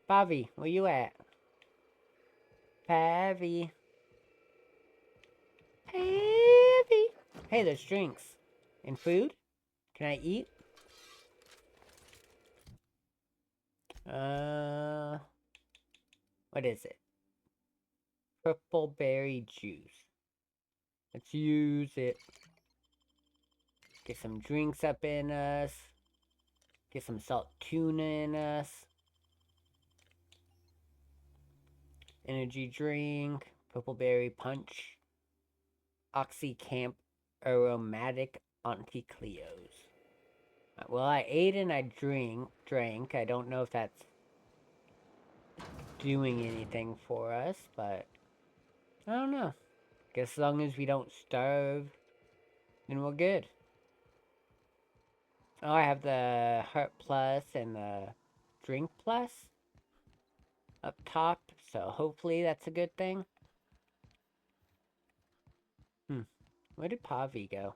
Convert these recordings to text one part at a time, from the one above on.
Bobby, where you at? Pavi. Pavi. Hey, there's drinks. And food? Can I eat? What is it? Purple berry juice. Let's use it. Get some drinks up in us. Get some salt tuna in us. Energy drink. Purple berry punch. Oxycamp aromatic anticleos. Well, I ate and I drank. I don't know if that's doing anything for us, but I don't know. Guess as long as we don't starve, then we're good. Oh, I have the Heart Plus and the Drink Plus up top, so hopefully that's a good thing. Where did Pavi go?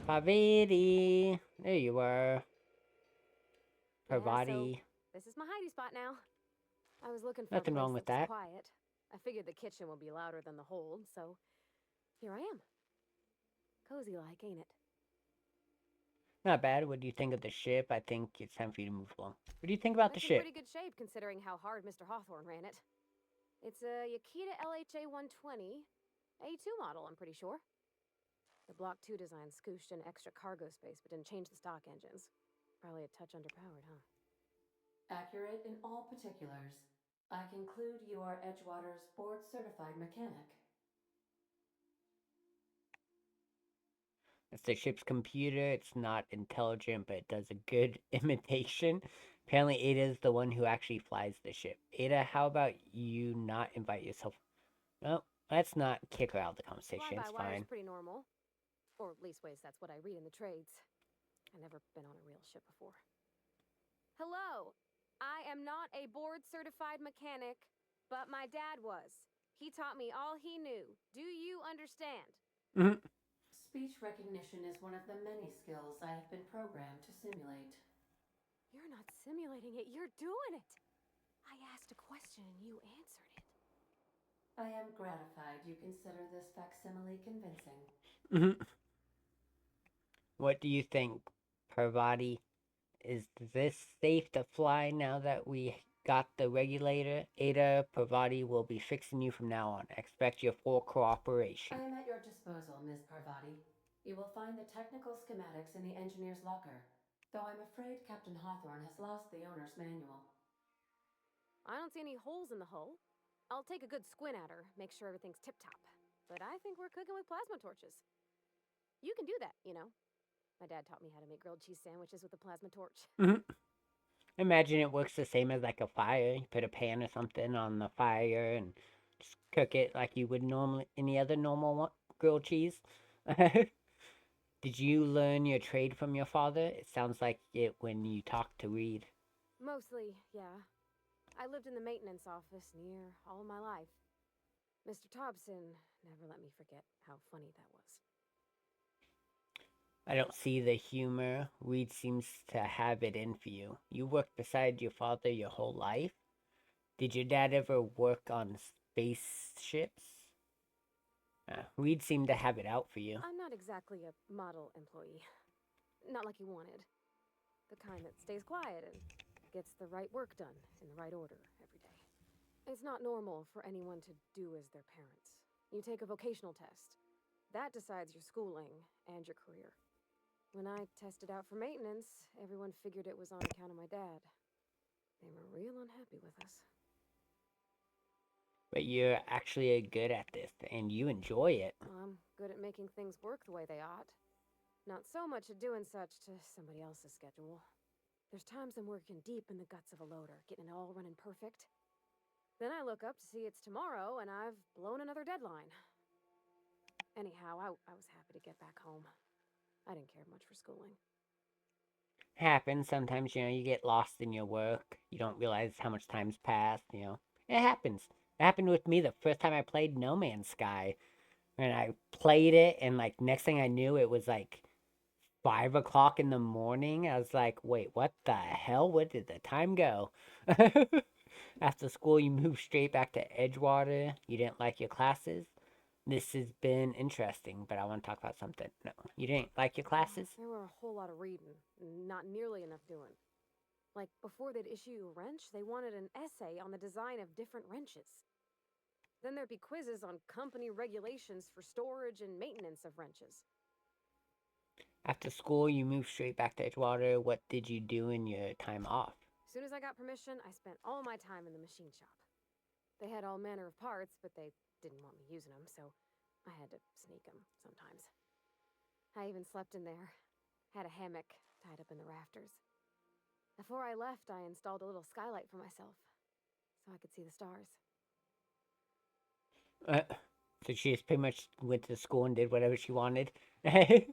Pavidi! There you are. Yeah, so Parvati. this is my hidey spot now. I was looking for a Nothing place wrong with that was that. quiet. I figured the kitchen would be louder than the hold, so here I am. Cozy like, ain't it? Not bad. What do you think of the ship? I think it's time for you to move along. What do you think about the It's in ship? pretty good shape considering how hard Mr. Hawthorne ran it. It's a Yakita LHA 120, A2 model, I'm pretty sure. The Block 2 design scooshed in extra cargo space but didn't change the stock engines. Probably a touch underpowered, huh? Accurate in all particulars. I conclude you are Edgewater's board-certified mechanic. It's the ship's computer. It's not intelligent, but it does a good imitation. Apparently, Ada is the one who actually flies the ship. Ada, how about you not invite yourself? No, let's not kick her out of the conversation. It's Fly-by-wire's fine. pretty normal. Or leastways, that's what I read in the trades. I've never been on a real ship before. Hello! I am not a board-certified mechanic, but my dad was. He taught me all he knew. Do you understand? Mhm. Speech recognition is one of the many skills I have been programmed to simulate. You're not simulating it, you're doing it! I asked a question and you answered it. I am gratified you consider this facsimile convincing. Mhm. What do you think, Parvati? Is this safe to fly now that we got the regulator? Ada, Parvati will be fixing you from now on. Expect your full I cooperation. am at your disposal, Ms. Parvati. You will find the technical schematics in the engineer's locker, though I'm afraid Captain Hawthorne has lost the owner's manual. I don't see any holes in the hull. I'll take a good squint at her, make sure everything's tip-top. But I think we're cooking with plasma torches. You can do that, you know. My dad taught me how to make grilled cheese sandwiches with a plasma torch. Mhm. Imagine it works the same as like a fire. You put a pan or something on the fire and just cook it like you would normally any other normal grilled cheese. Did you learn your trade from your father? It sounds like it when you talk to Reed. Mostly, yeah. I lived in the maintenance office near all my life. Mr. Thompson never let me forget how funny that was. I don't see the humor. Reed seems to have it in for you. You worked beside your father your whole life. Did your dad ever work on spaceships? Reed seemed to have it out for you. I'm not exactly a model employee. Not like you wanted. The kind that stays quiet and gets the right work done in the right order every day. It's not normal for anyone to do as their parents. You take a vocational test. That decides your schooling and your career. When I tested out for maintenance, everyone figured it was on account of my dad. They were real unhappy with us. But you're actually good at this and you enjoy it. I'm good at making things work the way they ought. Not so much at doing such to somebody else's schedule. There's times I'm working deep in the guts of a loader, getting it all running perfect. Then I look up to see it's tomorrow and I've blown another deadline. Anyhow, I was happy to get back home. I didn't care much for schooling. Happens sometimes, you get lost in your work. You don't realize how much time's passed. It happens. It happened with me the first time I played No Man's Sky. And I played it, and like next thing I knew, it was like 5 o'clock in the morning. I was like, wait, what the hell? Where did the time go? After school, you moved straight back to Edgewater. You didn't like your classes. This has been interesting, but I want to talk about something. No, you didn't like your classes? There were a whole lot of reading, not nearly enough doing. Like, before they'd issue you a wrench, they wanted an essay on the design of different wrenches. Then there'd be quizzes on company regulations for storage and maintenance of wrenches. After school, you moved straight back to Edgewater. What did you do in your time off? As soon as I got permission, I spent all my time in the machine shop. They had all manner of parts, but they didn't want me using them, so I had to sneak them sometimes. I even slept in there. Had a hammock tied up in the rafters. Before I left, I installed a little skylight for myself, so I could see the stars. So she just pretty much went to school and did whatever she wanted. That's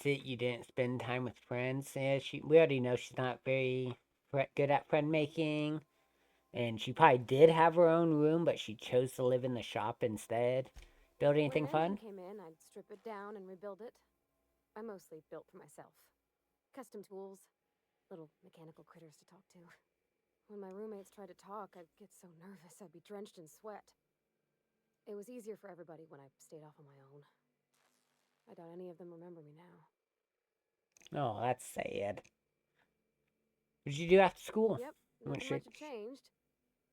it. You didn't spend time with friends. Yeah, we already know she's not very good at friend making, and she probably did have her own room, but she chose to live in the shop instead. Build anything When an engine fun? came in, I'd strip it down and rebuild it. I mostly built for myself. Custom tools, little mechanical critters to talk to. When my roommates tried to talk, I'd get so nervous I'd be drenched in sweat. It was easier for everybody when I stayed off on my own. I doubt any of them remember me now. Oh, that's sad. What did you do after school? Yep, nothing much had changed.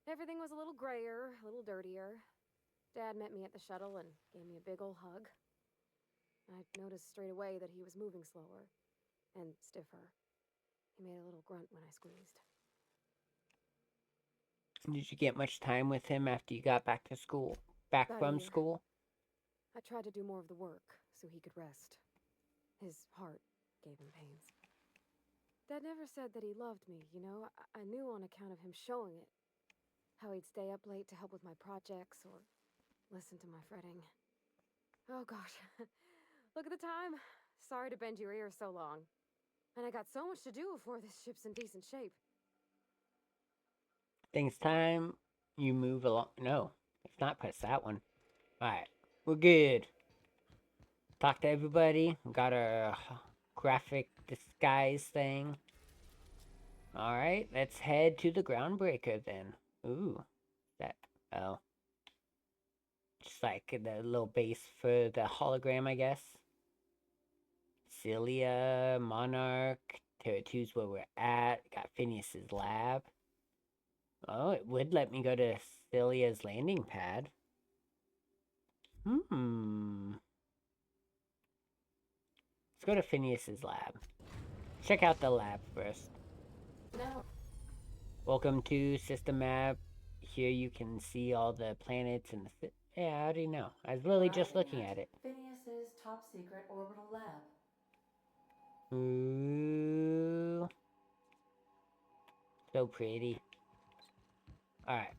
Everything was a little grayer, a little dirtier. Dad met me at the shuttle and gave me a big ol' hug. I noticed straight away that he was moving slower and stiffer. He made a little grunt when I squeezed. Did you get much time with him after you got back to school? Back About a from year. school? I tried to do more of the work so he could rest. His heart gave him pains. Dad never said that he loved me, you know? I knew on account of him showing it. How he'd stay up late to help with my projects or listen to my fretting. Oh gosh. Look at the time. Sorry to bend your ear so long. And I got so much to do before this ship's in decent shape. Things time. You move along. No, it's not press that one. Alright, we're good. Talk to everybody. Got our graphic disguise thing. Alright, let's head to the groundbreaker then. Ooh, that. Oh. Just like the little base for the hologram, I guess. Celia, Monarch, Terra 2's where we're at. Got Phineas's lab. Oh, it would let me go to Celia's landing pad. Let's go to Phineas's lab. Check out the lab first. No. Welcome to System Map. Here you can see all the planets and the... Yeah, I already know. I was literally just looking at it. Phineas's top secret orbital lab. Ooh. So pretty. Alright.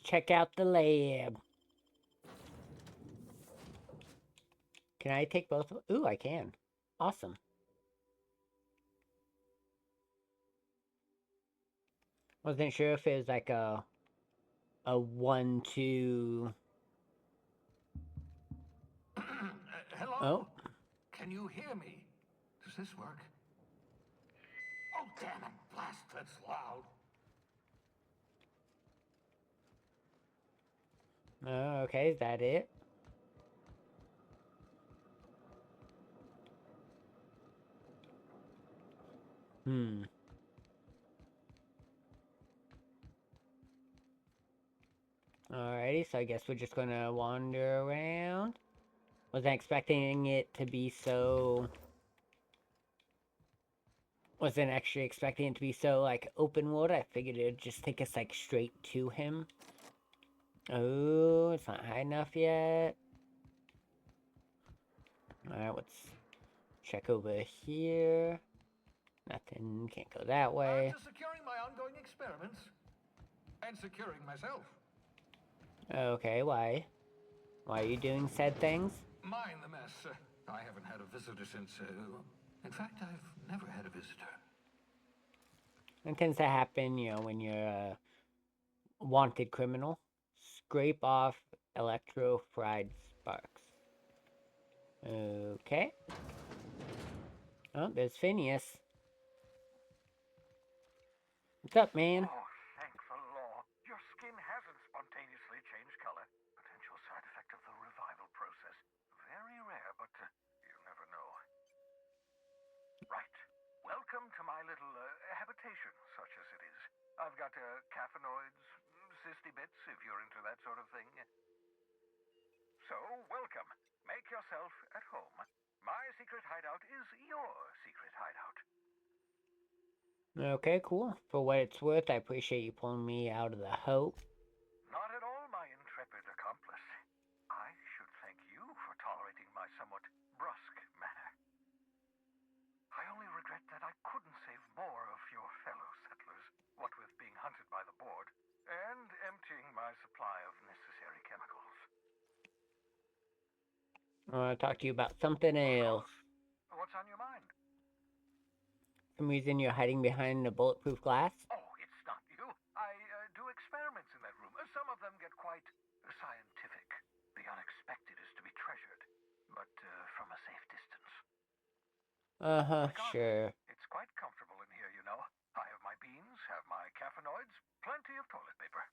Check out the lab. Can I take both? Ooh, I can. Awesome. Wasn't sure if it was like a 1-2. Hello? Oh. Can you hear me? Does this work? Oh, damn it. Blast, that's loud. Oh, okay, is that it? Alrighty, so I guess we're just gonna wander around. Wasn't expecting it to be so... Wasn't actually expecting it to be so, like, open world. I figured it'd just take us, like, straight to him. Oh, it's not high enough yet. Alright, let's check over here. Nothing, can't go that way. I'm just securing my ongoing experiments. And securing myself. Okay, why? Why are you doing said things? Mind the mess. I haven't had a visitor since... in fact, I've never had a visitor. It tends to happen, you know, when you're a wanted criminal. Scrape off electro-fried sparks. Okay. Oh, there's Phineas. What's up, man? Oh, thank the law. Your skin hasn't spontaneously changed color. Potential side effect of the revival process. Very rare, but you never know. Right. Welcome to my little habitation, such as it is. I've got caffeinoids, cysty bits, if you're into that sort of thing. So, welcome. Make yourself at home. My secret hideout is your secret hideout. Okay, cool. For what it's worth, I appreciate you pulling me out of the hope. Not at all, my intrepid accomplice. I should thank you for tolerating my somewhat brusque manner. I only regret that I couldn't save more of your fellow settlers, what with being hunted by the board, and emptying my supply of necessary chemicals. I want to talk to you about something else. What's on your mind? For some reason you're hiding behind the bulletproof glass? Oh, it's not you. I do experiments in that room. Some of them get quite scientific. The unexpected is to be treasured, but from a safe distance. Uh-huh, sure. It's quite comfortable in here, you know. I have my beans, have my caffeinoids, plenty of toilet paper.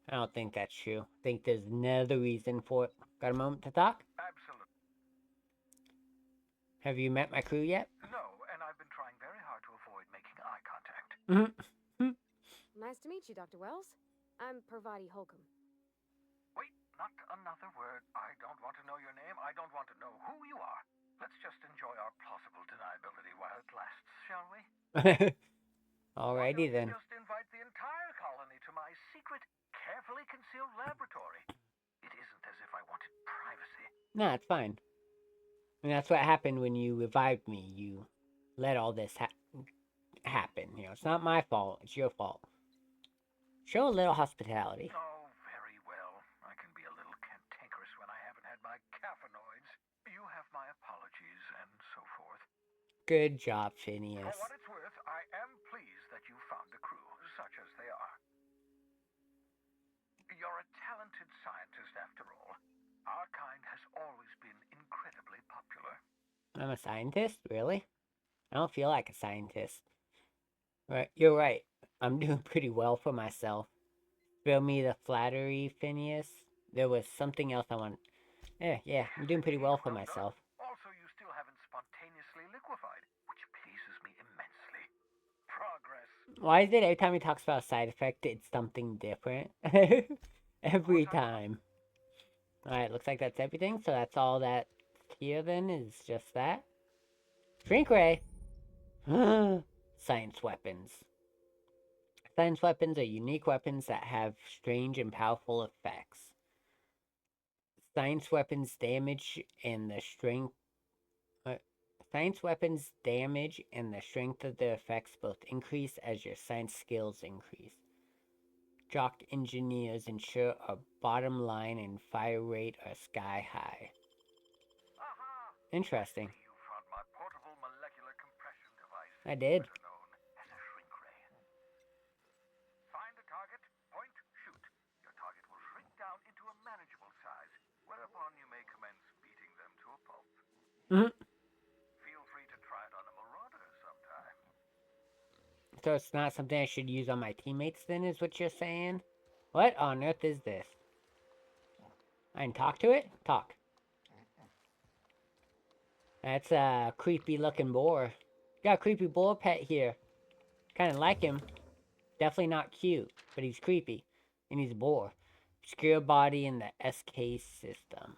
I don't think that's true. I think there's another reason for it. Got a moment to talk? Absolutely. Have you met my crew yet? No, and I've been trying very hard to avoid making eye contact. Nice to meet you, Dr. Wells. I'm Parvati Holcomb. Wait, not another word. I don't want to know your name. I don't want to know who you are. Let's just enjoy our plausible deniability while it lasts, shall we? Alrighty then. Just invite the entire colony to my secret, carefully concealed laboratory. It isn't as if I wanted privacy. Nah, it's fine. And that's what happened when you revived me. You let all this happen. You know, it's not my fault. It's your fault. Show a little hospitality. Oh, very well. I can be a little cantankerous when I haven't had my caffeinoids. You have my apologies and so forth. Good job, Phineas. For what it's worth, I am pleased that you found a crew, such as they are. You're a talented scientist, after all. Our kind has always been incredibly popular. I'm a scientist? Really? I don't feel like a scientist. Right, you're right. I'm doing pretty well for myself. Spare me the flattery, Phineas. There was something else I want. Yeah, I'm doing pretty well for myself. Also, you still haven't spontaneously liquefied, which pleases me immensely. Progress. Why is it every time he talks about a side effect, it's something different? Every time. Alright, looks like that's everything. So that's all that here then is just that. Shrink ray! Science weapons. Science weapons are unique weapons that have strange and powerful effects. Science weapons damage and the strength. Science weapons damage and the strength of their effects both increase as your science skills increase. Jock engineers ensure a bottom line and fire rate are sky high. Aha! Interesting. You found my portable molecular compression device. I did. Better known as a shrink ray. Find a target, point, shoot. Your target will shrink down into a manageable size, whereupon you may commence beating them to a pulp. Feel free to try it on a marauder sometime. So it's not something I should use on my teammates then, is what you're saying? What on earth is this? I can talk to it? Talk. That's a creepy looking boar. Got a creepy boar pet here. Kinda like him. Definitely not cute, but he's creepy. And he's a boar. Obscure body in the SK system.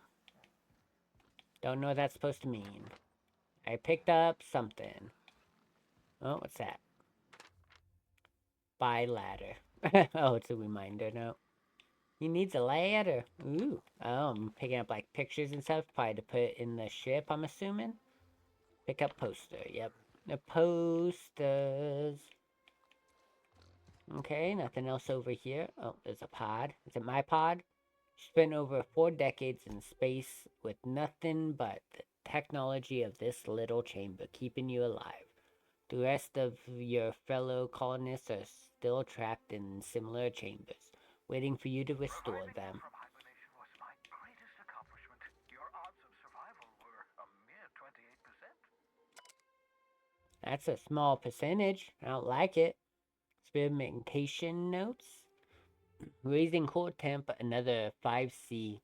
Don't know what that's supposed to mean. I picked up something. Oh, what's that? Buy ladder. Oh, it's a reminder note. He needs a ladder. Ooh. Oh, I'm picking up like pictures and stuff. Probably to put in the ship, I'm assuming. Pick up poster. Yep. The posters. Okay, nothing else over here. Oh, there's a pod. Is it my pod? Spent over 4 decades in space with nothing but the technology of this little chamber keeping you alive. The rest of your fellow colonists are still trapped in similar chambers, waiting for you to restore Reviving you them. from hibernation was my greatest accomplishment. Your odds of survival were a mere 28%. That's a small percentage. I don't like it. Experimentation notes. Raising core temp another 5C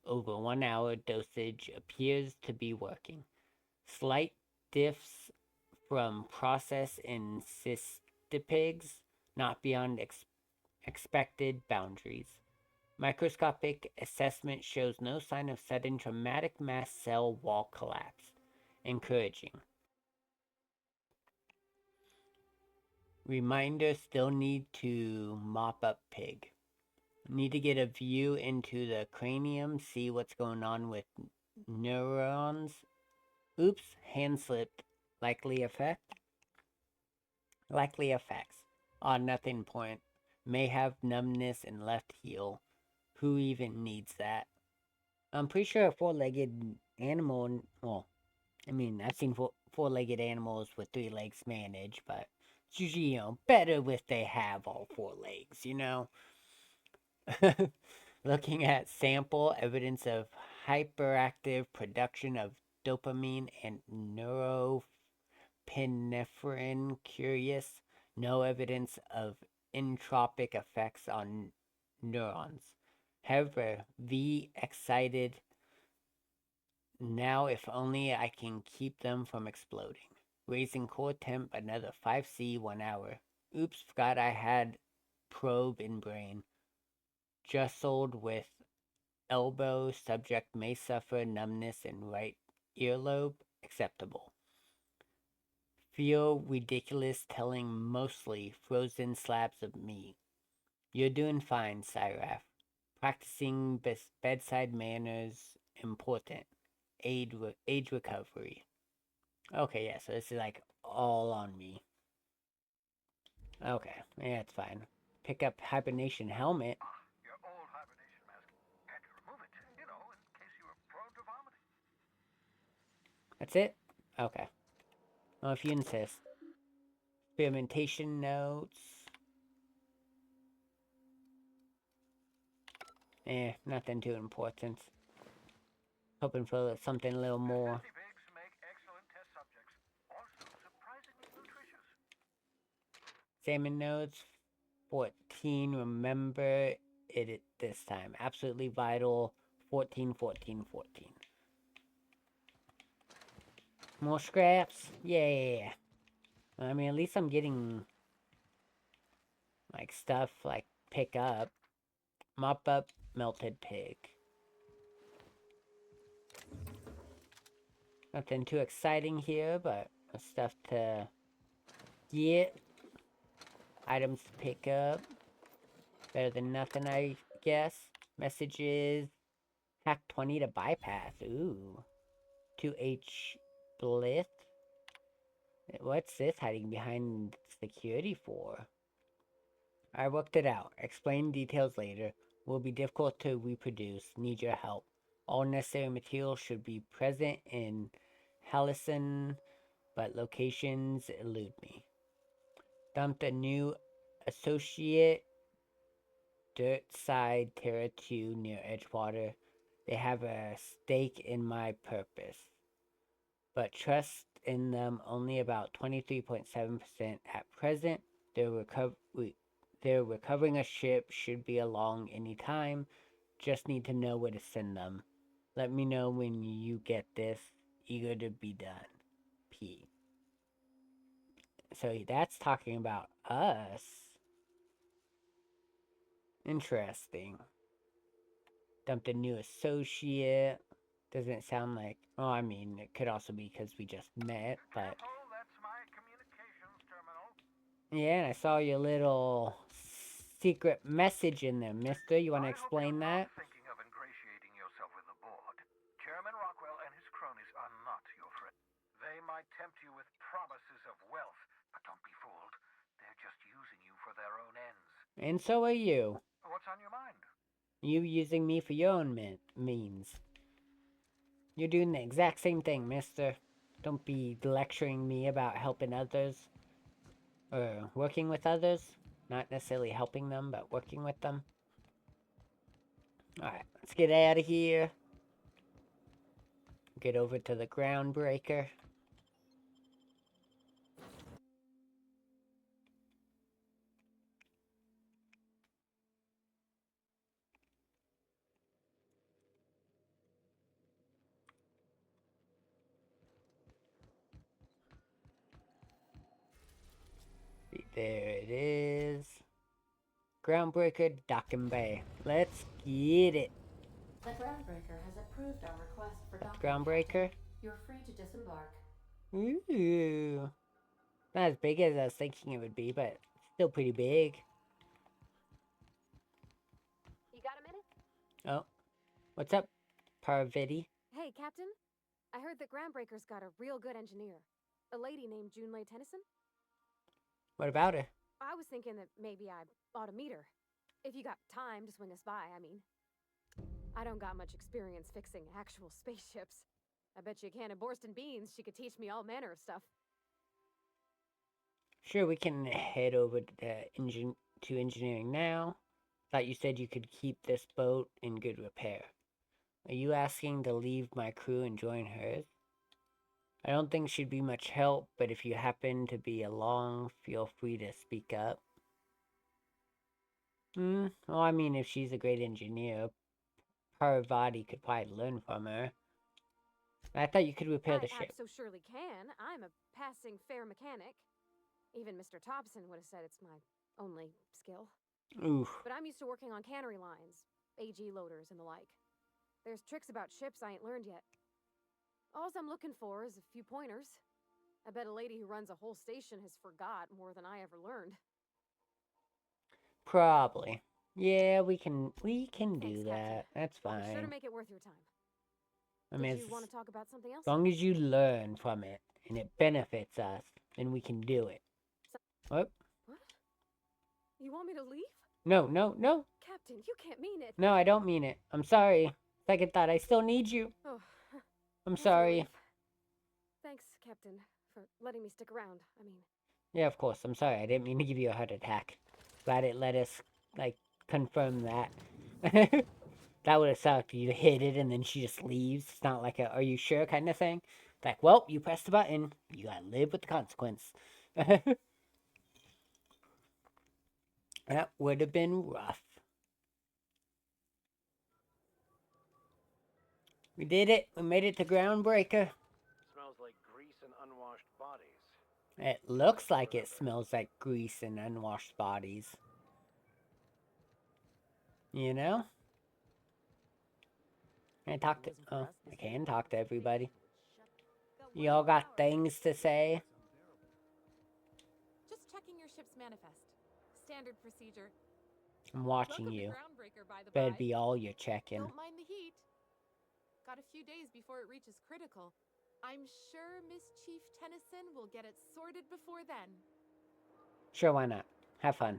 over 1 hour dosage appears to be working. Slight diffs from process in cystipigs, not beyond expected boundaries. Microscopic assessment shows no sign of sudden traumatic mast cell wall collapse. Encouraging. Reminder, still need to mop up pig. Need to get a view into the cranium, see what's going on with neurons. Oops, hand slipped. Likely effect? Likely effects. Nothing point. May have numbness in left heel. Who even needs that? I'm pretty sure a four-legged animal, well, I mean, I've seen four-legged animals with 3 legs manage, but it's usually, better if they have all 4 legs, Looking at sample evidence of hyperactive production of dopamine and norepinephrine. Curious. No evidence of entropic effects on neurons. However, V excited. Now, if only I can keep them from exploding. Raising core temp another 5C 1 hour. Oops, forgot I had probe in brain. Jostled with elbow, subject may suffer numbness in right earlobe. Acceptable. Feel ridiculous telling mostly frozen slabs of meat. You're doing fine, Syraf. Practicing bedside manners important. Age recovery. Okay, yeah, so this is like all on me. Okay, yeah, it's fine. Pick up hibernation helmet. Your old hibernation mask. Had to remove it, in case you were prone to vomiting. That's it? Okay. Well, if you insist. Experimentation notes. Nothing too important. Hoping for something a little more. Pigs make excellent test subjects. Also surprisingly nutritious. Salmon notes 14. Remember it this time. Absolutely vital. 14, 14, 14. More scraps? Yeah. I mean, at least I'm getting like stuff like pick up. Mop up melted pig. Nothing too exciting here, but stuff to get. Items to pick up. Better than nothing, I guess. Messages. Hack 20 to bypass. Ooh. 2H Blith. What's this hiding behind security for? I worked it out. Explain details later. Will be difficult to reproduce. Need your help. All necessary materials should be present in Halcyon, but locations elude me. Dumped a new associate dirt side Terra 2 near Edgewater. They have a stake in my purpose, but trust in them only about 23.7% at present. They're recovering a ship, should be along any time. Just need to know where to send them. Let me know when you get this. Eager to be done. P. So that's talking about us. Interesting. Dumped a new associate. Doesn't sound like. Oh, I mean, it could also be because we just met, but. Careful, that's my communications terminal. Yeah, and I saw your little secret message in there, mister. You want to I hope you're explain not that? thinking of ingratiating yourself with the board. Chairman Rockwell and his cronies are not your friends. They might tempt you with promises of wealth, but don't be fooled. They're just using you for their own ends. And so are you. What's on your mind? You using me for your own means. You're doing the exact same thing, mister. Don't be lecturing me about helping others. Or working with others. Not necessarily helping them, but working with them. Alright, let's get out of here. Get over to the groundbreaker. There it is. Groundbreaker, Docking Bay. Let's get it. The groundbreaker has approved our request for docking. Groundbreaker. You're free to disembark. Ooh. Not as big as I was thinking it would be, but still pretty big. You got a minute? Oh. What's up, Parvati? Hey, Captain. I heard that Groundbreaker's got a real good engineer. A lady named Junlei Tennyson. What about her? I was thinking that maybe I ought to meet her. If you got time to swing us by, I mean. I don't got much experience fixing actual spaceships. I bet you a can of Borston beans she could teach me all manner of stuff. Sure, we can head over to engineering now. Thought you said you could keep this boat in good repair. Are you asking to leave my crew and join hers? I don't think she'd be much help, but if you happen to be along, feel free to speak up. Well, I mean, if she's a great engineer, Parvati could probably learn from her. I thought you could repair the ship. I so surely can. I'm a passing fair mechanic. Even Mr. Thompson would have said it's my only skill. Oof. But I'm used to working on cannery lines, AG loaders, and the like. There's tricks about ships I ain't learned yet. All I'm looking for is a few pointers. I bet a lady who runs a whole station has forgot more than I ever learned. Probably. Yeah, we can do Thanks, that. Captain. That's I'll be sure to fine. make it worth your time. I mean, Did you want to talk about something else? as long as you learn from it and it benefits us, then we can do it. What? What? You want me to leave? No, no, no. Captain, you can't mean it. No, I don't mean it. I'm sorry. Second thought, I still need you. Oh, I'm that's a sorry. relief. Thanks, Captain, for letting me stick around. I mean... Yeah, of course. I'm sorry. I didn't mean to give you a heart attack. Glad it let us, like, confirm that. That would have sucked. You hit it and then she just leaves. It's not like a "are you sure" kind of thing. It's like, well, you pressed the button. You gotta live with the consequence. That would have been rough. We did it. We made it to Groundbreaker. Smells like grease and unwashed bodies. It looks like it smells like grease and unwashed bodies. You know? I can talk to everybody. Y'all got things to say? Just checking your ship's manifest. Standard procedure. I'm watching Welcome you. to Groundbreaker, by the Better by. be all you're checking. Don't mind the heat. Got a few days before it reaches critical. I'm sure Miss Chief Tennyson will get it sorted before then. Sure, why not? Have fun.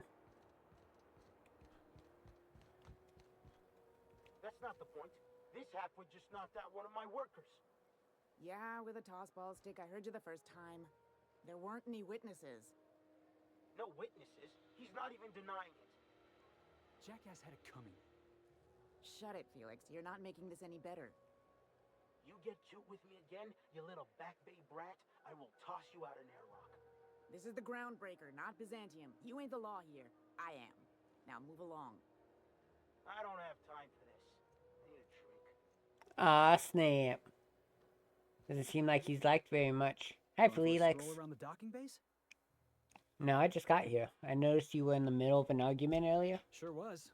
That's not the point. This halfwit just knocked out one of my workers. Yeah, with a tossball stick. I heard you the first time. There weren't any witnesses. No witnesses. He's not even denying it. Jackass had it coming. Shut it, Felix. You're not making this any better. You get cute with me again, you little back bay brat, I will toss you out an airlock. This is the Groundbreaker, not Byzantium. You ain't the law here. I am. Now move along. I don't have time for this. I need a drink. Aw, snap. Doesn't seem like he's liked very much. Hi, Going for a Felix. stroll around the docking base? No, I just got here. I noticed you were in the middle of an argument earlier. Sure was.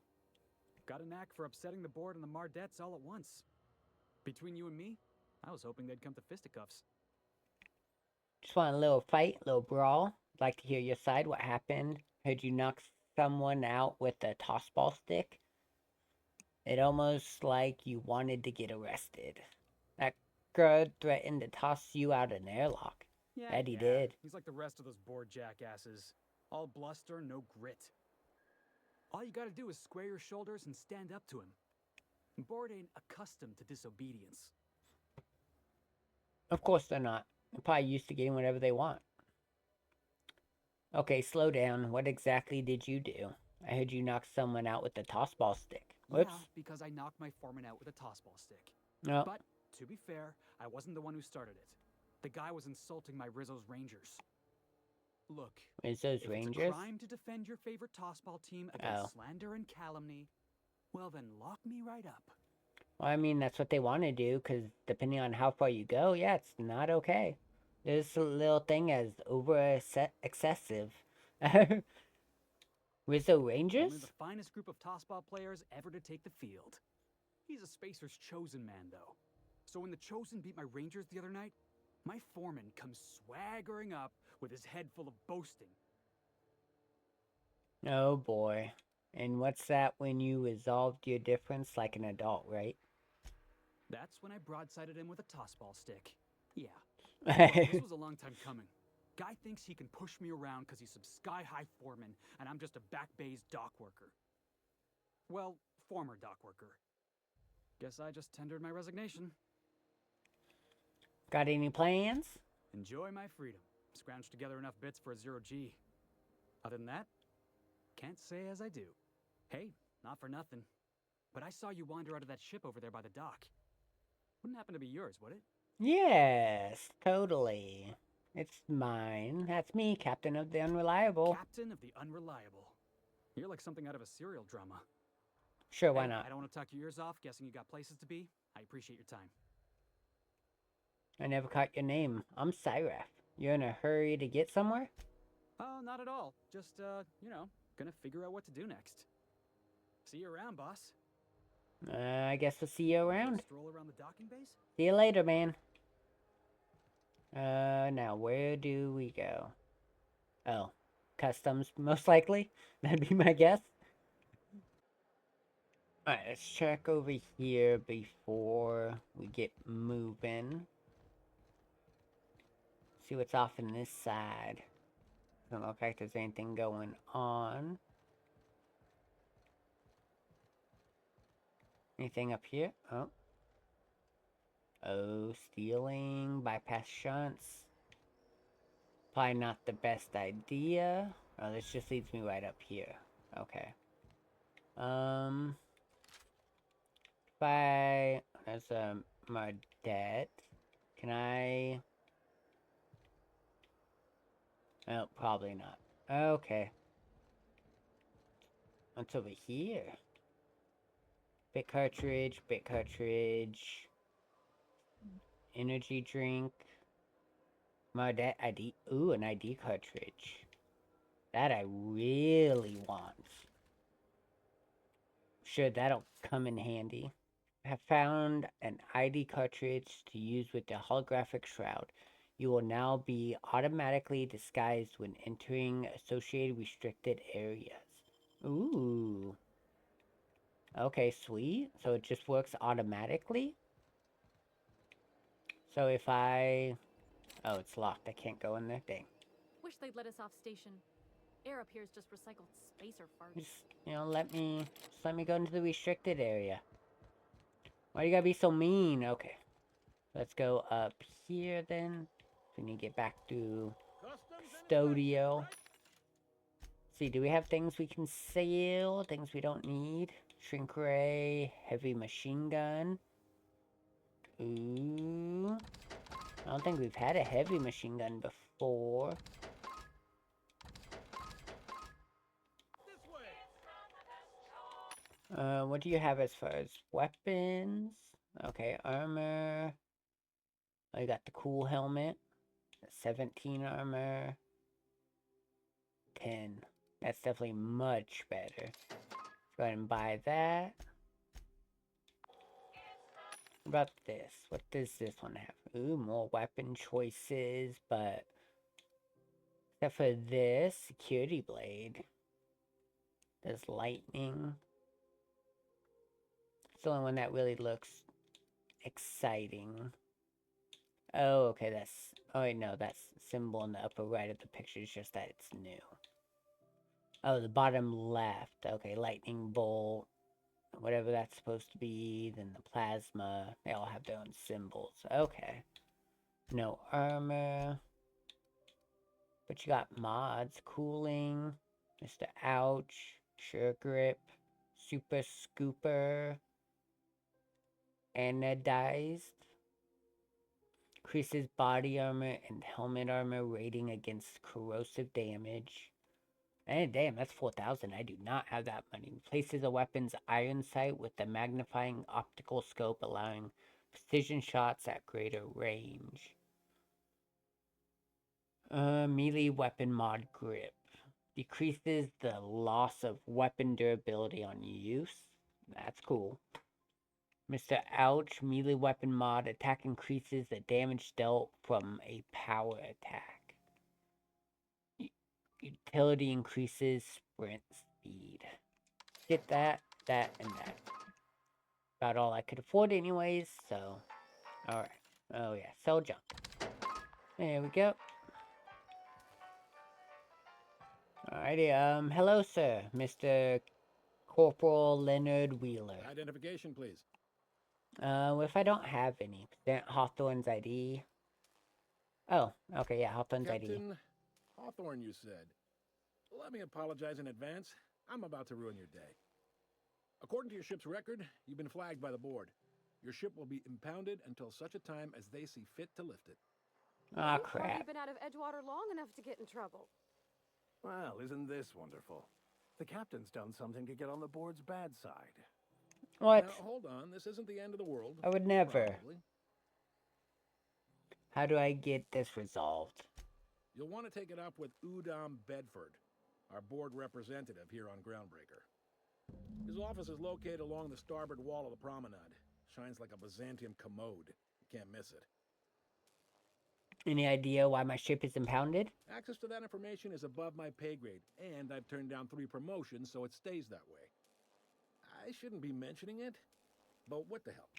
Got a knack for upsetting the board and the Mardettes all at once. Between you and me, I was hoping they'd come to fisticuffs. Just want a little fight, a little brawl. Like to hear your side. What happened? Heard you knock someone out with a tossball stick. It almost like you wanted to get arrested. That girl threatened to toss you out an airlock. Bet he did. He's like the rest of those bored jackasses. All bluster, no grit. All you gotta do is square your shoulders and stand up to him. Board ain't accustomed to disobedience. Of course they're not. They're probably used to getting whatever they want. Okay, slow down. What exactly did you do? I heard you knock someone out with a tossball stick. Whoops. Yeah, because I knocked my foreman out with a tossball stick. No. But, to be fair, I wasn't the one who started it. The guy was insulting my Rizzo's Rangers. Look, Is those if Rangers? it's a crime to defend your favorite tossball team against slander and calumny, well then lock me right up. Well, I mean, that's what they want to do, because depending on how far you go, yeah, it's not okay. There's a little thing as excessive. Rizzo Rangers? Only the finest group of tossball players ever to take the field. He's a Spacer's chosen man, though. So when the Chosen beat my Rangers the other night, my foreman comes swaggering up with his head full of boasting. Oh boy. And what's that when you resolved your difference like an adult, right? That's when I broadsided him with a tossball stick. Yeah. Look, this was a long time coming. Guy thinks he can push me around because he's some sky-high foreman, and I'm just a back bay's dock worker. Well, former dock worker. Guess I just tendered my resignation. Got any plans? Enjoy my freedom. Scrounged together enough bits for a 0G. Other than that, can't say as I do. Hey, not for nothing, but I saw you wander out of that ship over there by the dock. Wouldn't happen to be yours, would it? Yes, totally. It's mine. That's me, Captain of the Unreliable. Captain of the Unreliable. You're like something out of a serial drama. Sure, why Hey, not? I don't want to talk your ears off, guessing you got places to be. I appreciate your time. I never caught your name. I'm Cyraf. You're in a hurry to get somewhere? Oh, not at all. Just, gonna figure out what to do next. See you around, boss. I guess we'll see you around. Stroll around the docking base? See you later, man. Now where do we go? Oh, customs, most likely. That'd be my guess. Alright, let's check over here before we get moving. See what's off in this side. Doesn't look like there's anything going on. Anything up here? Oh. Oh, stealing, bypass shunts. Probably not the best idea. Oh, this just leads me right up here. Okay. There's a Mardet. Can I? Oh, probably not. Okay. What's over here? Bit cartridge, energy drink, Mardet ID. Ooh, an ID cartridge. That I really want. Sure, that'll come in handy. I have found an ID cartridge to use with the holographic shroud. You will now be automatically disguised when entering associated restricted areas. Ooh. Okay, sweet. So it just works automatically? So if I... Oh, it's locked. I can't go in there. Dang. Wish they'd let us off station. Air up here is just recycled spacer farts. Just, let me go into the restricted area. Why you gotta be so mean? Okay. Let's go up here then. We need to get back to Studio. See, do we have things we can sell? Things we don't need? Shrink ray, heavy machine gun. Ooh. I don't think we've had a heavy machine gun before. What do you have as far as weapons? Okay, armor. I got the cool helmet. 17 armor. 10. That's definitely much better. Let's go ahead and buy that. What about this? What does this one have? Ooh, more weapon choices, but... Except for this, security blade. There's lightning. It's the only one that really looks exciting. Oh, okay, that's... Oh, wait, no, that's symbol in the upper right of the picture. It's just that it's new. Oh, the bottom left. Okay, lightning bolt. Whatever that's supposed to be. Then the plasma. They all have their own symbols. Okay. No armor. But you got mods. Cooling. Mr. Ouch. Sure grip. Super Scooper. Anodized. Increases body armor and helmet armor rating against corrosive damage. And damn, that's 4,000. I do not have that money. Replaces a weapon's iron sight with a magnifying optical scope, allowing precision shots at greater range. Melee weapon mod grip. Decreases the loss of weapon durability on use. That's cool. Mr. Ouch, melee weapon mod. Attack increases the damage dealt from a power attack. Utility increases sprint speed. Get that, and that. About all I could afford anyways, so... Alright. Oh yeah, sell junk. There we go. Alrighty, hello sir, Mr. Corporal Leonard Wheeler. Identification, please. If I don't have any, then Hawthorne's ID. Oh, okay, yeah, Hawthorne's ID. Captain Hawthorne, you said. Let me apologize in advance. I'm about to ruin your day. According to your ship's record, you've been flagged by the board. Your ship will be impounded until such a time as they see fit to lift it. Aw, You've hardly crap. been out of Edgewater long enough to get in trouble. Well, isn't this wonderful? The captain's done something to get on the board's bad side. What? Now, hold on. This isn't the end of the world. I would never. Probably. How do I get this resolved? You'll want to take it up with Udom Bedford, our board representative here on Groundbreaker. His office is located along the starboard wall of the promenade. Shines like a Byzantium commode. You can't miss it. Any idea why my ship is impounded? Access to that information is above my pay grade, and I've turned down 3 promotions, so it stays that way. I shouldn't be mentioning it, but what the hell?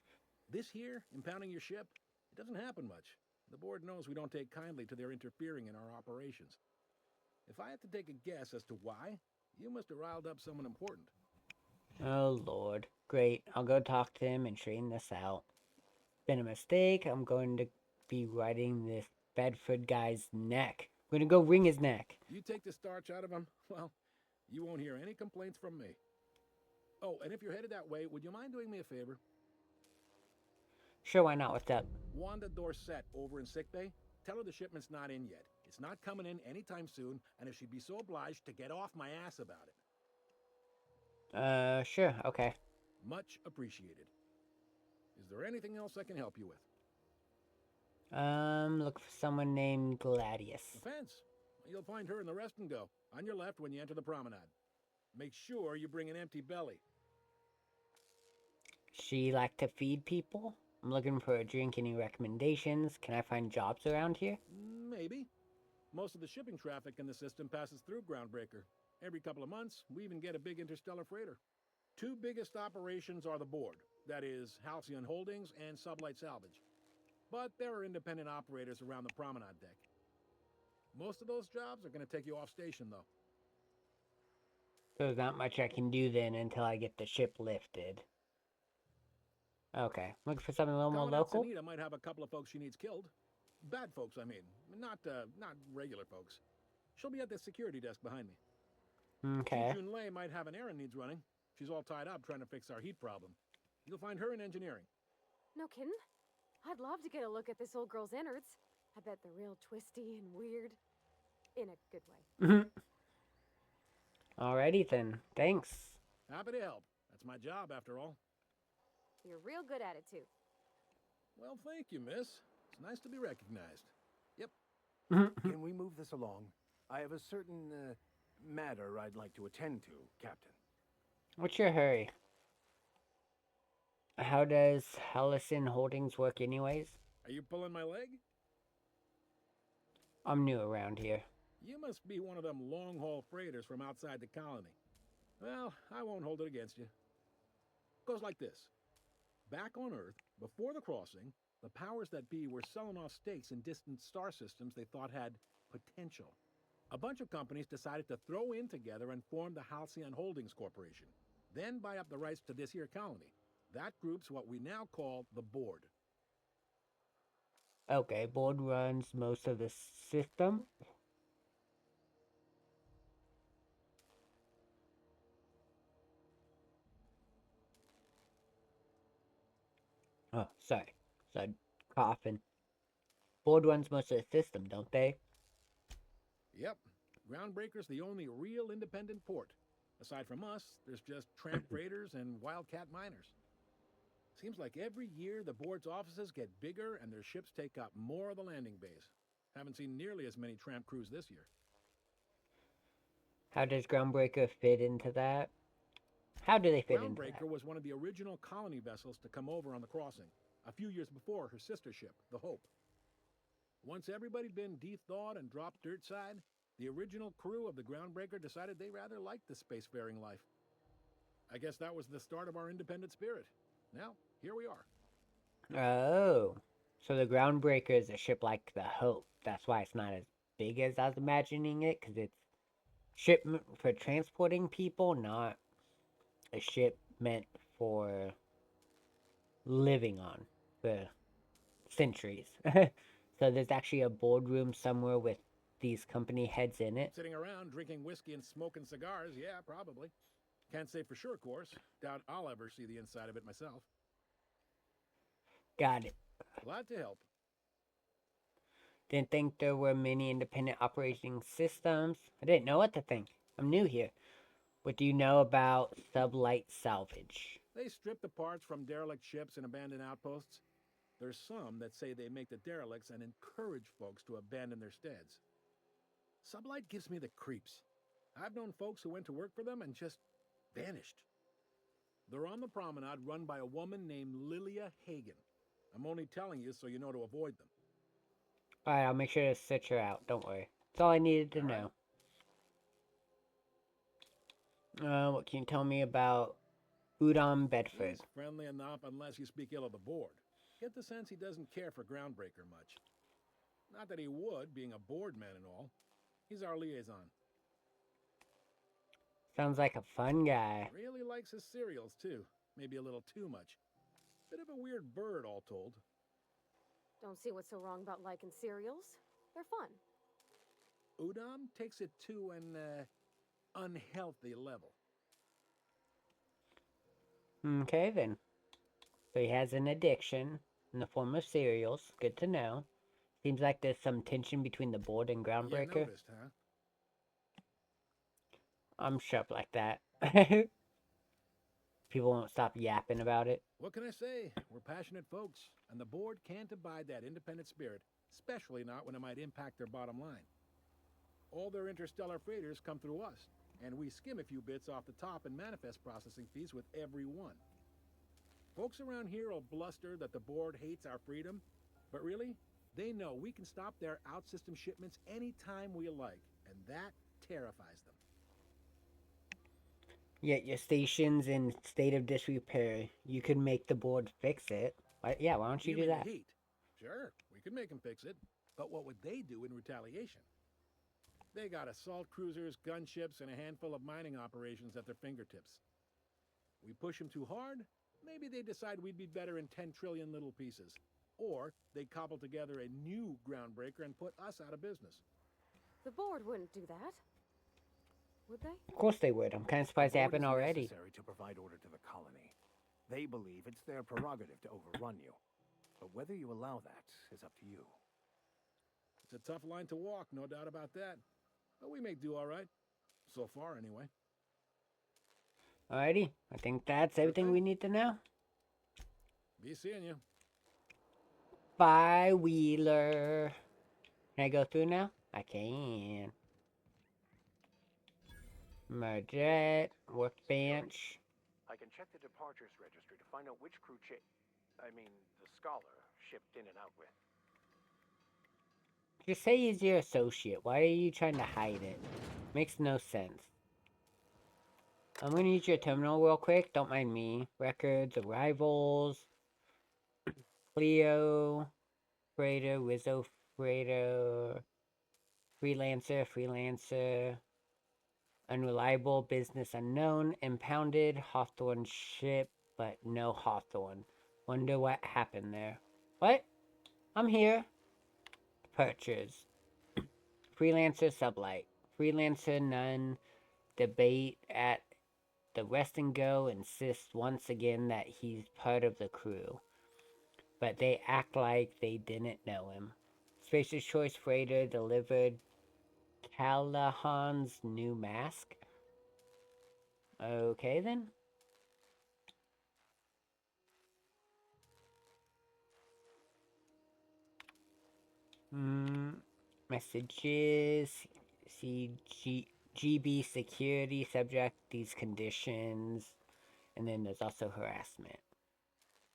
This here, impounding your ship, it doesn't happen much. The board knows we don't take kindly to their interfering in our operations. If I had to take a guess as to why, you must have riled up someone important. Oh, Lord. Great. I'll go talk to him and straighten this out. Been a mistake. I'm going to be riding this Bedford guy's neck. I'm going to go wring his neck. You take the starch out of him, well, you won't hear any complaints from me. Oh, and if you're headed that way, would you mind doing me a favor? Sure, why not? What's up? Wanda Dorset over in sickbay. Tell her the shipment's not in yet. It's not coming in anytime soon, and if she'd be so obliged to get off my ass about it. Sure, okay. Much appreciated. Is there anything else I can help you with? Look for someone named Gladius. The fence. You'll find her in the rest and go, on your left when you enter the promenade. Make sure you bring an empty belly. She like to feed people? I'm looking for a drink. Any recommendations? Can I find jobs around here? Maybe. Most of the shipping traffic in the system passes through Groundbreaker. Every couple of months, we even get a big interstellar freighter. 2 biggest operations are the board. That is, Halcyon Holdings and Sublight Salvage. But there are independent operators around the promenade deck. Most of those jobs are going to take you off station, though. So there's not much I can do then until I get the ship lifted. Okay, looking for something a little more local? Sanita might have a couple of folks she needs killed. Bad folks, I mean. Not regular folks. She'll be at the security desk behind me. Okay. Jun Lei might have an errand needs running. She's all tied up trying to fix our heat problem. You'll find her in engineering. No kidding? I'd love to get a look at this old girl's innards. I bet they're real twisty and weird. In a good way. Alrighty then. Thanks. Happy to help. That's my job, after all. You're real good at it, too. Well, thank you, miss. It's nice to be recognized. Yep. Can we move this along? I have a certain matter I'd like to attend to, Captain. What's your hurry? How does Halcyon Holdings work anyways? Are you pulling my leg? I'm new around here. You must be one of them long-haul freighters from outside the colony. Well, I won't hold it against you. Goes like this. Back on Earth, before the crossing, the powers that be were selling off stakes in distant star systems they thought had potential. A bunch of companies decided to throw in together and form the Halcyon Holdings Corporation, then buy up the rights to this here colony. That group's what we now call the Board. Okay, board runs most of the system. Oh, sorry. So, coughing. Board runs most of the system, don't they? Yep. Groundbreaker's the only real independent port. Aside from us, there's just tramp freighters and wildcat miners. Seems like every year the board's offices get bigger and their ships take up more of the landing bays. Haven't seen nearly as many tramp crews this year. How does Groundbreaker fit into that? How do they fit into Groundbreaker that? was one of the original colony vessels to come over on the crossing, a few years before her sister ship, the Hope. Once everybody'd been de-thawed and dropped dirt side, the original crew of the Groundbreaker decided they rather liked the spacefaring life. I guess that was the start of our independent spirit. Now, here we are. Oh. So the Groundbreaker is a ship like the Hope. That's why it's not as big as I was imagining it, because it's ship for transporting people, not a ship meant for living on for centuries. So there's actually a boardroom somewhere with these company heads in it. Sitting around drinking whiskey and smoking cigars, yeah, probably. Can't say for sure, of course. Doubt I'll ever see the inside of it myself. Got it. Glad to help. Didn't think there were many independent operating systems. I didn't know what to think. I'm new here. What do you know about sublight salvage? They strip the parts from derelict ships and abandoned outposts. There's some that say they make the derelicts and encourage folks to abandon their steads. Sublight gives me the creeps. I've known folks who went to work for them and just vanished. They're on the promenade run by a woman named Lilia Hagen. I'm only telling you so you know to avoid them. Alright, I'll make sure to search her out. Don't worry. That's all I needed to know. What can you tell me about Udom Bedford? He's friendly enough unless you speak ill of the board. Get the sense he doesn't care for Groundbreaker much. Not that he would, being a board man and all. He's our liaison. Sounds like a fun guy. Really likes his cereals, too. Maybe a little too much. Bit of a weird bird, all told. Don't see what's so wrong about liking cereals. They're fun. Udom takes it to an, unhealthy level. Okay, then. So he has an addiction in the form of cereals. Good to know. Seems like there's some tension between the board and Groundbreaker. You noticed, huh? I'm sharp like that. People won't stop yapping about it. What can I say? We're passionate folks, and the board can't abide that independent spirit, especially not when it might impact their bottom line. All their interstellar freighters come through us, and we skim a few bits off the top in manifest processing fees with every one. Folks around here will bluster that the board hates our freedom, but really, they know we can stop their out-system shipments anytime we like, and that terrifies them. Yet your station's in state of disrepair. You could make the board fix it. Why don't you do mean that? The heat? Sure, we could make them fix it, but what would they do in retaliation? They got assault cruisers, gunships, and a handful of mining operations at their fingertips. We push them too hard, maybe they decide we'd be better in 10 trillion little pieces. Or they cobble together a new Groundbreaker and put us out of business. The board wouldn't do that. Would they? Of course they would. I'm kind of surprised it happened already. It's necessary to provide order to the colony. They believe it's their prerogative to overrun you. But whether you allow that is up to you. It's a tough line to walk, no doubt about that. But we may do all right. So far, anyway. Alrighty. I think that's everything we need to know. Be seeing you. Bye, Wheeler. Can I go through now? I can. Merjet, workbench. I can check the departures registry to find out which crew the scholar shipped in and out with. Just say he's your associate. Why are you trying to hide it? Makes no sense. I'm gonna use your terminal real quick. Don't mind me. Records, arrivals. Cleo, freighter, Rizzo freighter, freelancer, unreliable, business unknown, impounded, Hawthorne ship, but no Hawthorne. Wonder what happened there. What? I'm here. Purchase. Freelancer sublight. Freelancer none. Debate at the rest and go. Insists once again that he's part of the crew. but they act like they didn't know him. Spacer's Choice Freighter delivered Callahan's new mask. Okay then. Messages. GB security subject these conditions. And then there's also harassment.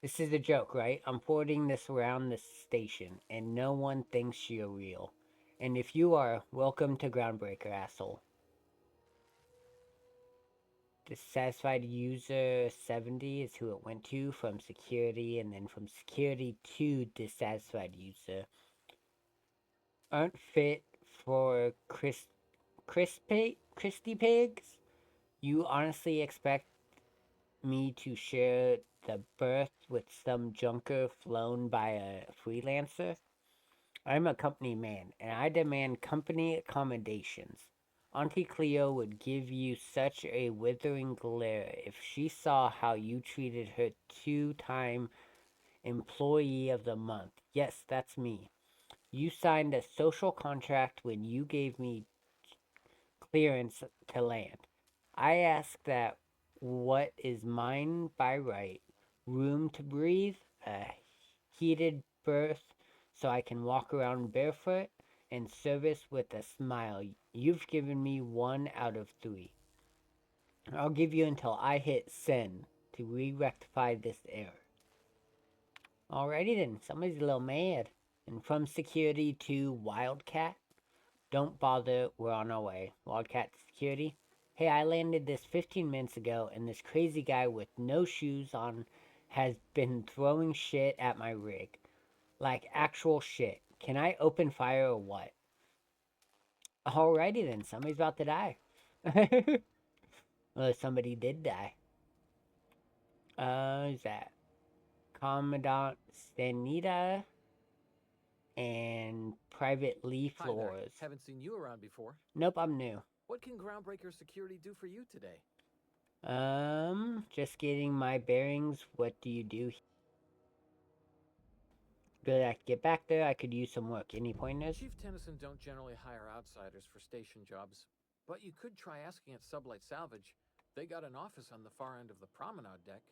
This is a joke, right? I'm forwarding this around the station, and no one thinks you're real. And if you are, welcome to Groundbreaker, asshole. Dissatisfied user 70 is who it went to from security, and then from security to dissatisfied user. Aren't fit for Christy Pigs? You honestly expect me to share the berth with some junker flown by a freelancer? I'm a company man, and I demand company accommodations. Auntie Cleo would give you such a withering glare if she saw how you treated her two-time employee of the month. Yes, that's me. You signed a social contract when you gave me clearance to land. I ask that what is mine by right, room to breathe, a heated berth so I can walk around barefoot, and service with a smile. You've given me 1 out of 3. I'll give you until I hit send to re-rectify this error. Alrighty then, somebody's a little mad. And from security to Wildcat, don't bother, we're on our way. Wildcat security. Hey, I landed this 15 minutes ago, and this crazy guy with no shoes on has been throwing shit at my rig. Like actual shit. Can I open fire or what? Alrighty then, somebody's about to die. Well, somebody did die. Is that Commandant Stanita and Private Lee Hi there. Floors? Haven't seen you around before. Nope, I'm new. What can Groundbreaker Security do for you today? Just getting my bearings. What do you do? Good, I could get back there. I could use some work. Any pointers? Chief Tennyson don't generally hire outsiders for station jobs, but you could try asking at Sublight Salvage. They got an office on the far end of the promenade deck.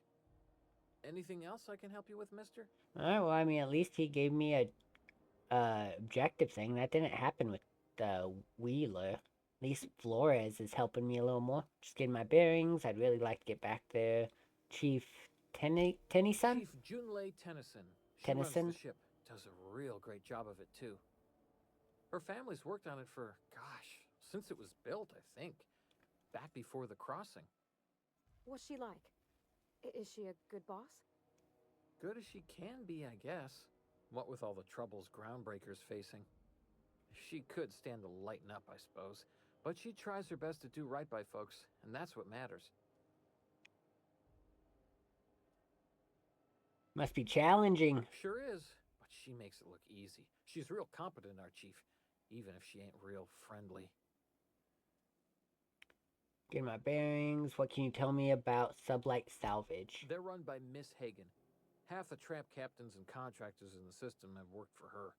Anything else I can help you with, mister? Alright, well, I mean, at least he gave me a objective thing. That didn't happen with Wheeler. At least Flores is helping me a little more. Just getting my bearings. I'd really like to get back there. Chief Tennyson? Chief Junlei Tennyson. She Tennyson? runs the ship. Does a real great job of it, too. Her family's worked on it for, gosh, since it was built, I think. Back before the crossing. What's she like? Is she a good boss? Good as she can be, I guess. What with all the troubles Groundbreaker's facing. She could stand to lighten up, I suppose. But she tries her best to do right by folks, and that's what matters. Must be challenging. Sure is, but she makes it look easy. She's real competent, our chief, even if she ain't real friendly. Getting my bearings. What can you tell me about Sublight Salvage? They're run by Miss Hagen. Half the tramp captains and contractors in the system have worked for her.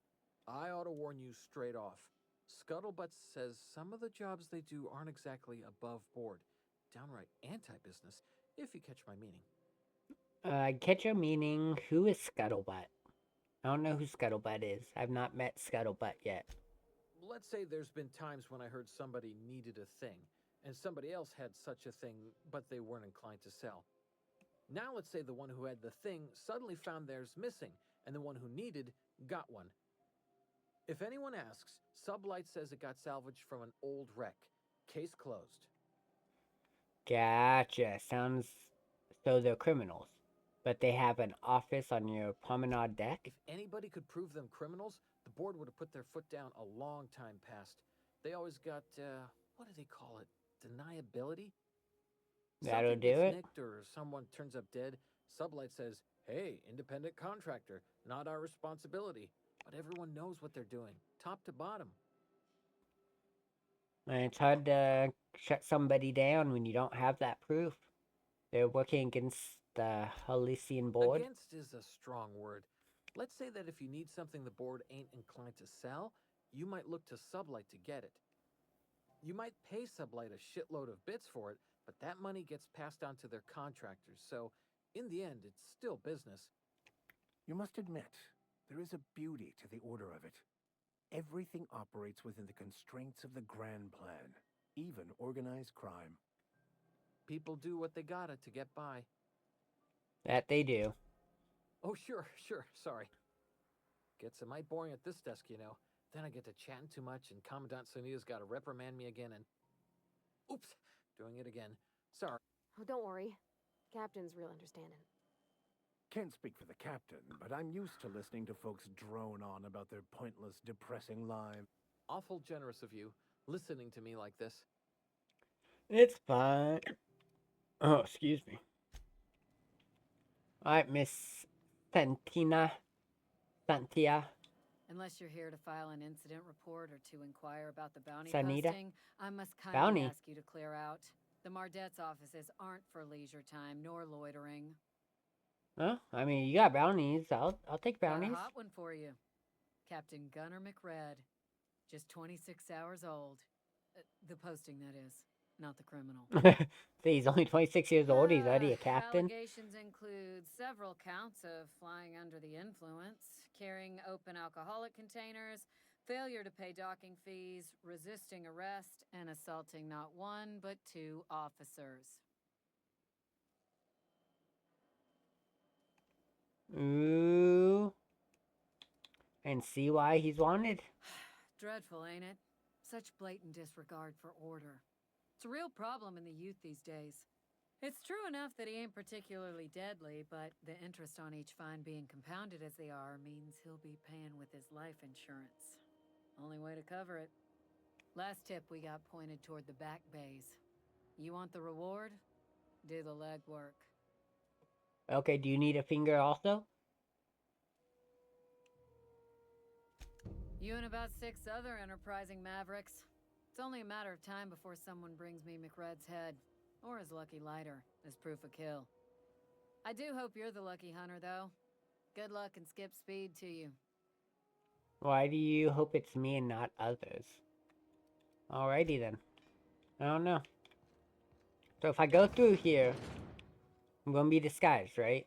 I ought to warn you straight off. Scuttlebutt says some of the jobs they do aren't exactly above board. Downright anti-business, if you catch my meaning. Catch your meaning. Who is Scuttlebutt? I don't know who Scuttlebutt is. I've not met Scuttlebutt yet. Let's say there's been times when I heard somebody needed a thing, and somebody else had such a thing, but they weren't inclined to sell. Now let's say the one who had the thing suddenly found theirs missing, and the one who needed got one. If anyone asks, Sublight says it got salvaged from an old wreck. Case closed. Gotcha. Sounds so they're criminals. But they have an office on your promenade deck? If anybody could prove them criminals, the board would have put their foot down a long time past. They always got, what do they call it? Deniability? That'll Something do gets it. nicked or someone turns up dead, Sublight says, hey, independent contractor, not our responsibility. But everyone knows what they're doing, top to bottom. And it's hard to shut somebody down when you don't have that proof. They're working against the Halcyon board. Against is a strong word. Let's say that if you need something the board ain't inclined to sell, you might look to Sublight to get it. You might pay Sublight a shitload of bits for it, but that money gets passed on to their contractors, so in the end, it's still business. You must admit, there is a beauty to the order of it. Everything operates within the constraints of the grand plan, even organized crime. People do what they gotta to get by. That they do. Oh, sure, sorry. Gets a mite boring at this desk, you know. Then I get to chatting too much, and Commandant Sonia's gotta reprimand me again, and... Oops, doing it again. Sorry. Oh, don't worry. Captain's real understanding. Can't speak for the captain, but I'm used to listening to folks drone on about their pointless, depressing lives. Awful generous of you, listening to me like this. It's fine. Oh, excuse me. Alright, Miss Santia. Unless you're here to file an incident report or to inquire about the bounty Sanita? posting, I must kindly Bounty? ask you to clear out. The Mardet's offices aren't for leisure time nor loitering. Huh? I mean, you got bounties. I'll take Got a bounties. hot one for you. Captain Gunnar McRed. Just 26 hours old. The posting, that is. Not the criminal. See, he's only 26 years old. He's already a captain. Allegations include several counts of flying under the influence, carrying open alcoholic containers, failure to pay docking fees, resisting arrest, and assaulting not one but two officers. Ooh. And see why he's wanted? Dreadful, ain't it? Such blatant disregard for order. It's a real problem in the youth these days. It's true enough that he ain't particularly deadly, but the interest on each fine being compounded as they are means he'll be paying with his life insurance. Only way to cover it. Last tip we got pointed toward the back bays. You want the reward? Do the legwork. Okay, do you need a finger also? You and about 6 other enterprising mavericks. It's only a matter of time before someone brings me McRed's head, or his lucky lighter, as proof of kill. I do hope you're the lucky hunter, though. Good luck and skip speed to you. Why do you hope it's me and not others? Alrighty then. I don't know. So if I go through here, I'm gonna be disguised, right?